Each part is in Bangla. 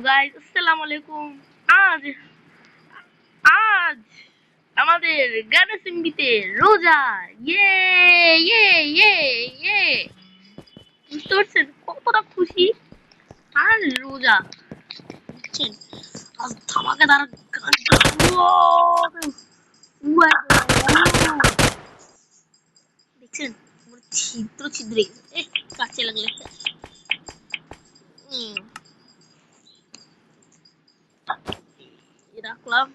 গাইস, আসসালামু আলাইকুম। আজ আজ আমাদের গানাসিম্বিতে রোজা। ইয়ে ইয়ে ইয়ে ইয়ে বুঝতে পারছেন কতটা খুশি? আর রোজা বুঝছেন, আজ ধামাকাদার গানটা। দেখছেন পুরো ছিদ্র ছিদ্রে কাছে লাগলে রাখলাম।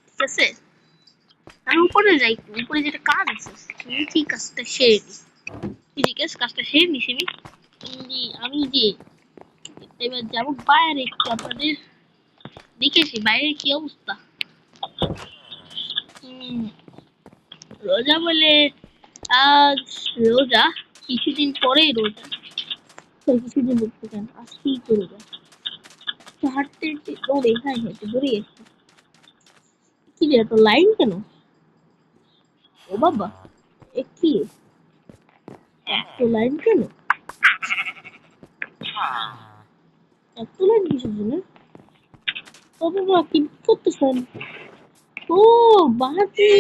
ঠিক আছে, আমি উপরে যাই, উপরে যেটা কাজ আছে সেই কাজটা সেরে নি। ঠিক আছে, কাজটা সেরে নিছি আমি যে এবার যাবো বাইরে, একটু আপনাদের দেখেছি বাইরের কি অবস্থা। রোজা বলে আজ রোজা, কিছুদিন পরেই রোজা। কিছুদিন বলতে চান, আজকেই তো রোজা। হাঁটতে হাঁটতে দৌড়ে হাঁটতে দৌড়ে গেছে। কি রে এত লাইন কেন? ও বাবা, এ কি এত লাইন কেন? এত লাইন কিসের জন্য? ও বাবা, কি করতেছেন? ও বাজি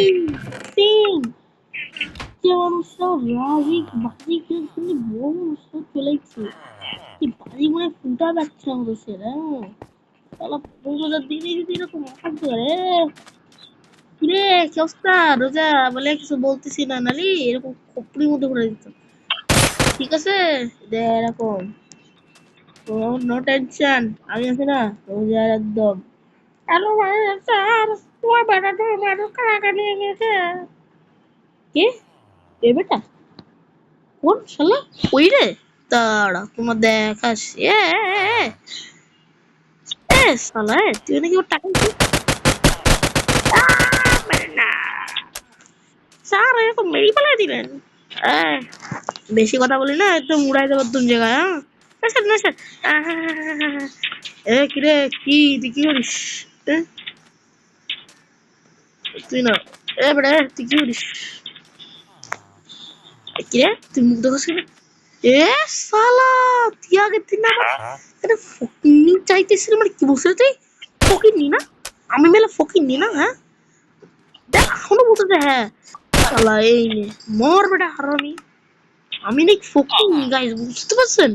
সিং, যে মানুষটা রাগিক বাজি কিন্তু বড় মানুষটা চলে গেছে। কি বাজি মনে ফুটা যাচ্ছে আমাদের হ্যাঁ। তাহলে রোজার দিনে যদি এরকম থাকতে পারে। কিরে কি অবস্থা? রোজা বলে কিছু বলতেছি না, নালি এরকম খপড়ির মধ্যে পড়ে দিত। ঠিক আছে, এরকম নো টেনশন, আমি আছি না রোজা একদম। হ্যালো ভাই স্যার, তোমার বেটাটা বেটা কাকা নিয়ে গেছে। কে? এ বেটা কোন শালা? ওই রে, দাঁড়া তোমার দেখাস। শালা তুই নাকি ওর টাকা না স্যার, এরকম মেরে ফেলে দিবেন। আহ, বেশি কথা বলি না, একটু উড়াই দেবো তুমি জায়গায়। হ্যাঁ স্যার, না স্যার। কিরে কি তুই কি করিস? এ, তুই না, বেটা তুই কি করিস? কিরে তুই মুখ দেখাস কেন? এ শালা, তুই আগে তুই না এটা ফকিন্নি চাইতেছিল, মানে কি বলছিস তুই? ফকিন্নি না? আমি মেলে ফকিন্নি না? হ্যাঁ দেখ, এখনো বলতেছে হ্যাঁ। শালা এই নে মর বেটা হারামি। আমি নাকি ফকিন্নি গাইস, বুঝতে পারছেন?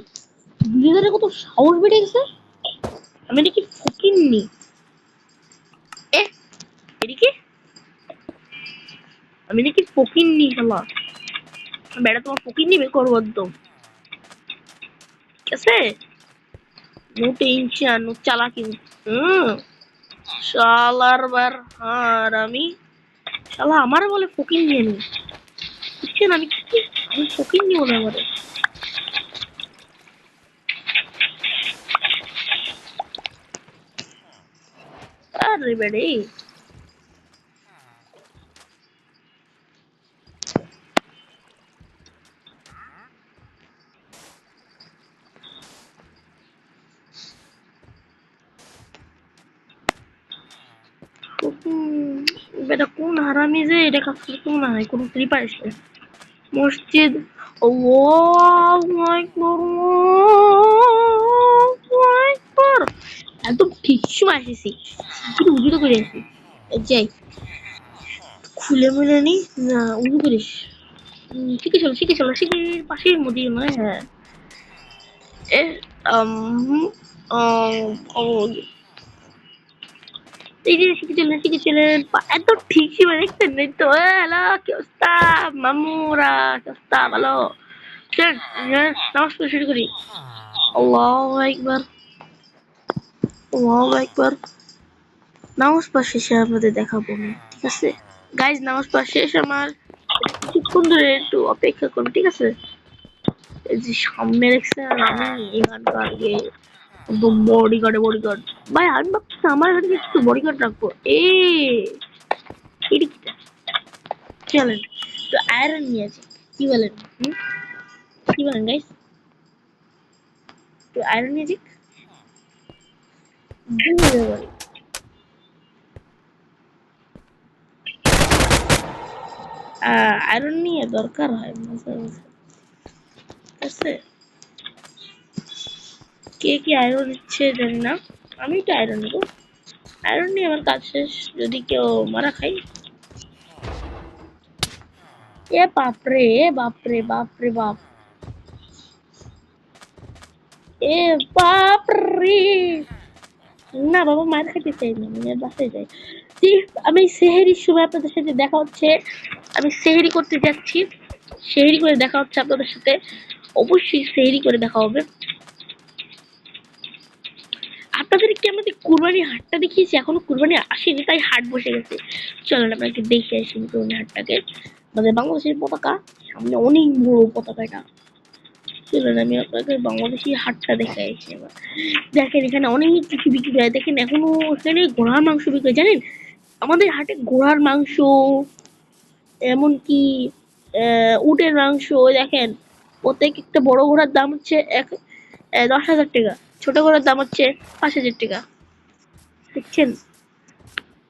বিলেদারে কত সাহস বেড়ে গেছে। আমি নাকি ফকিন্নি। এ এদিকে আমি নাকি ফকিন্নি শালা। বেটা তোমার ফকিন্নি বের করবো একদম। ঠিক আছে, নো টেনশন, নো চালাকি। হুম, শালার বার হারামি। শালা আমারে বলে ফকিন্নি। আমি বুঝছেন, আমি ফকিন্নি বলে আমারে। আরে বেড়ে বেটা কোন হারামি যে এটা কাজ করতে মনে হয় কোনো প্রিপারেশন। মসজিদ, আল্লাহু আকবার, আল্লাহু আকবার। একদম ঠিক সময় এসেছি, কিন্তু উজুটা করে আসি। যাই খুলে মুলে নি না, উজু করিস। শিখে চলো শিখে চলো, শিখের পাশের মদির নয়। হ্যাঁ এ আম এই যে শিখেছিলেন এত ঠিক ছিল দেখতেন এই তো। হ্যালো কি অবস্থা মামুরা, কি অবস্থা? ভালো চল নামাজ পড়া শুরু করি। আল্লাহু আকবার, আল্লাহু আকবার। নামাজ পড়া শেষে আপনাদের দেখাবো আমি, ঠিক আছে গাইজ? নামাজ পড়া শেষ আমার, কিছুক্ষণ ধরে একটু অপেক্ষা করুন, ঠিক আছে? এই যে সামনে দেখছেন, আমি এখানকার গিয়ে বডিগার্ড বডিগার্ড। ভাই আমি ভাবছি আমার এখানে একটু বডিগার্ড রাখবো। এদিকটা চলেন তো আয়রন নিয়ে আছে, কি বলেন? কি বলেন গাইস? তো আয়রন নিয়ে যাক। আয়রন নিয়ে দরকার হয় মাঝে মাঝে, ঠিক আছে? কে কি আয়রন নিচ্ছে জানি না, আমি তো আয়রন নেবো। আয়রন নিয়ে আমার কাজ শেষ, যদি কেউ মারা খাই। এ বাপরে, এ বাপরে, বাপরে বাপ, এ বাপরে। না বাবা, মার খেতে চাই না, আমি আর বাসায় যাই। আমি সেহেরির সময় আপনাদের সাথে দেখা হচ্ছে। আমি সেহেরি করতে যাচ্ছি, সেহেরি করে দেখা হচ্ছে আপনাদের সাথে। অবশ্যই সেহেরি করে দেখা হবে। আপনাদেরকে আমাদের কুরবানির হাটটা দেখিয়েছি, এখনো কুরবানি আসেনি, তাই হাট বসে গেছে। চলেন আপনাকে দেখে আসি কুরবানি হাটটাকে। আমাদের বাংলাদেশের পতাকা সামনে, অনেক বড় পতাকা এটা। চলেন আমি আপনাকে বাংলাদেশি হাটটা দেখে আসি এবার। দেখেন এখানে অনেক কিছু বিক্রি হয়, দেখেন এখনো এখানে ঘোড়ার মাংস বিক্রি হয় জানেন। আমাদের হাটে ঘোড়ার মাংস, এমনকি উটের মাংস। দেখেন প্রত্যেক একটা বড় ঘোড়ার দাম হচ্ছে 10,000 টাকা, ছোট ঘোড়ার দাম হচ্ছে 5,000 টাকা। দেখছেন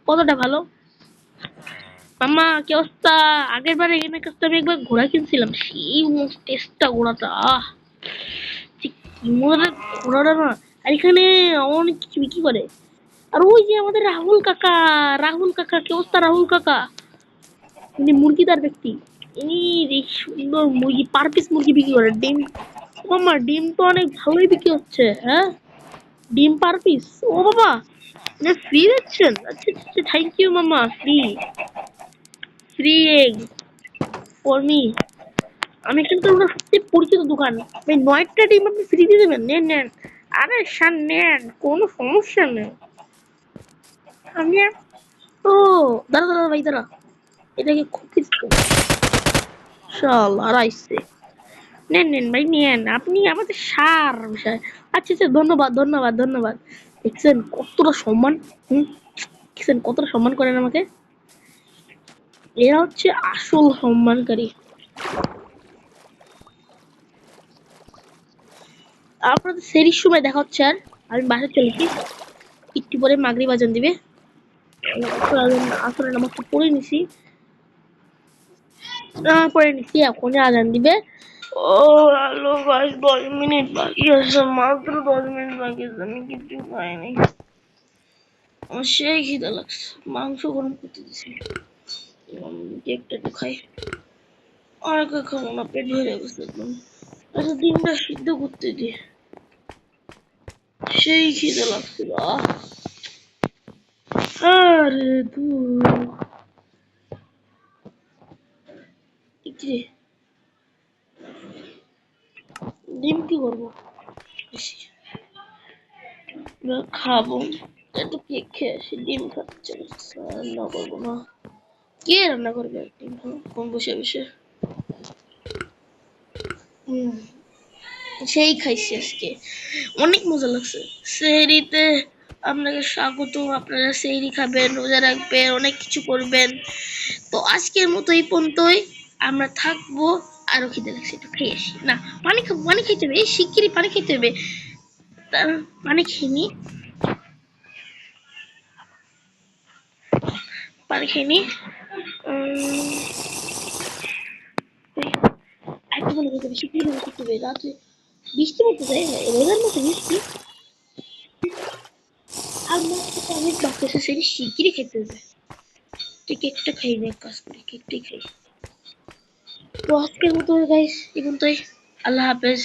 কতটা ভালো। মামা কি অবস্থা? আগের বার এখানে কাছে আমি একবার ঘোড়া কিনছিলাম, সেই টেস্টটা ঘোড়াটা, যে কি মজার ঘোড়াটা না। আর এখানে অনেক কিছু বিক্রি করে। আর ওই যে আমাদের রাহুল কাকা, রাহুল কাকা কি অবস্থা? রাহুল কাকা উনি মুরগিদার ব্যক্তি। ইনি যে সুন্দর মুরগি, পার পিস মুরগি বিক্রি করে। ডিম, মামা ডিম তো অনেক ভালোই বিক্রি হচ্ছে, হ্যাঁ। ডিম পার পিস, ও বাবা, ফ্রি দিচ্ছেন? আচ্ছা আচ্ছা, থ্যাংক ইউ মামা। Free, free egg for me. আমি কিন্তু ওনার সত্যি পরিচিত দোকান। ভাই 9টা ডিম আপনি ফ্রি দিয়ে দেবেন? নেন নেন, আরে সার নেন, কোনো সমস্যা নেই। আমি ও, দাঁড়া দাঁড়া ভাই দাঁড়া, এটাকে খুব কিছু শালা রাইছে। নেন নেন ভাই নেন, আপনি আমাদের সার বিষয়। আচ্ছা আচ্ছা, ধন্যবাদ ধন্যবাদ ধন্যবাদ। দেখছেন কতটা সম্মান, হুম, দেখছেন কতটা সম্মান করেন আমাকে। এরা হচ্ছে আসল সম্মানকারী। আপনাদের সেরির সময় দেখা হচ্ছে। আর আমি বাসায় চলেছি, একটু পরে মাগরিব আজান দিবে। আসলে নামাজটা পড়ে নিছি, পড়ে নিছি, এখন আজান দিবে। ও হ্যালো গাইস, 10 মিনিট বাকি আছে, মাত্র 10 মিনিট বাকি আছে, আমি কিছু খাইনি। আমার সেই খিদা লাগছে, মাংস গরম করতে দিছি, কেকটা একটু খাই। আর খাবো না, পেট ভরে গেছে একদম। আচ্ছা ডিমটা সিদ্ধ করতে দি, সেই খিদে লাগছিল। আরে ধুর, কি ডিম কি করবো, বেশি না খাবো, একটু কেক খেয়ে আসি। ডিম খাচ্ছে, রান্না করবো না। কে রান্না করবে ডিম কোন বসে বসে। হম, সেই খাইছি আজকে, অনেক মজা লাগছে। সেহরিতে আপনাকে স্বাগত, আপনারা সেহরি খাবেন, রোজা রাখবেন, অনেক কিছু করবেন। তো আজকের মতো এই পর্যন্তই, আমরা থাকবো। আরো খিদে লাগছে, একটু খেয়ে আসি না। পানি খাবো, পানি খেতে হবে, এই শিগগিরই পানি খেতে হবে। পানি খেয়ে নি, পানি খেয়ে নি। একটু পানি খেতে হবে, শিগগিরই পানি খেতে হবে। রাত্রে বৃষ্টি পড়তেছে, রোজার মতো বৃষ্টি। আমার তো অনেক বাকি আছে, সেটা শিগগিরই খেতে হবে। তুই কেকটা খাই না, এক কাজ করি কেকটাই খাই। তো আজকের মতো গাইস এই পর্যন্তই। আল্লাহ হাফেজ।